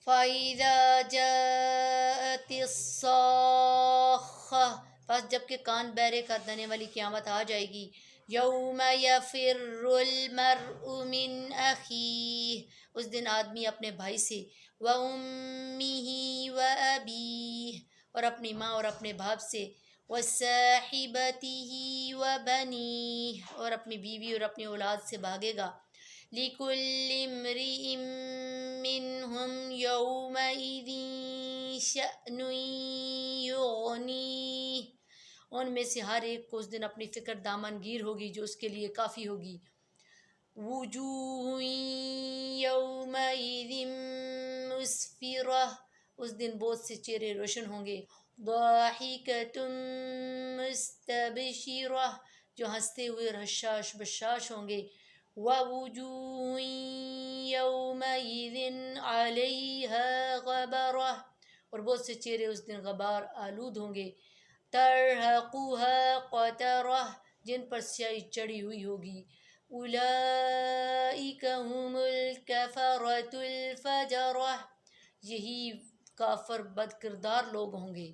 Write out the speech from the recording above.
فَإِذَا جَاءَتِ الصَّاخَّةُ، پس جب کہ کان بہرے کر دینے والی قیامت آ جائے گی. یوم یفر المرء من اخیہ، اس دن آدمی اپنے بھائی سے، وَأُمِّهِ وَأَبِيهِ، اور اپنی ماں اور اپنے باپ سے، وَصَاحِبَتِهِ وَبَنِيهِ، اور اپنی بیوی اور اپنی اولاد سے بھاگے گا. لِكُلِّ امْرِئٍ مِّنْهُمْ يَوْمَئِذٍ شَأْنٌ يُغْنِيهِ، ان میں سے ہر ایک کو اس دن اپنی فکر دامن گیر ہوگی جو اس کے لیے کافی ہوگی. وجوہ یومئذ مسفرہ، اس دن بہت سے چہرے روشن ہوں گے. ضاحکۃ مستبشرہ، جو ہنستے ہوئے اور حشاش بشاش ہوں گے. ووجوہ یومئذ علیہا غبرہ، اور بہت سے چہرے اس دن غبار آلود ہوں گے. ترہقها قترہ، جن پر سیاہی چڑھی ہوئی ہوگی. اولئک هم الکفرۃ الفجرہ، یہی کافر بد کردار لوگ ہوں گے.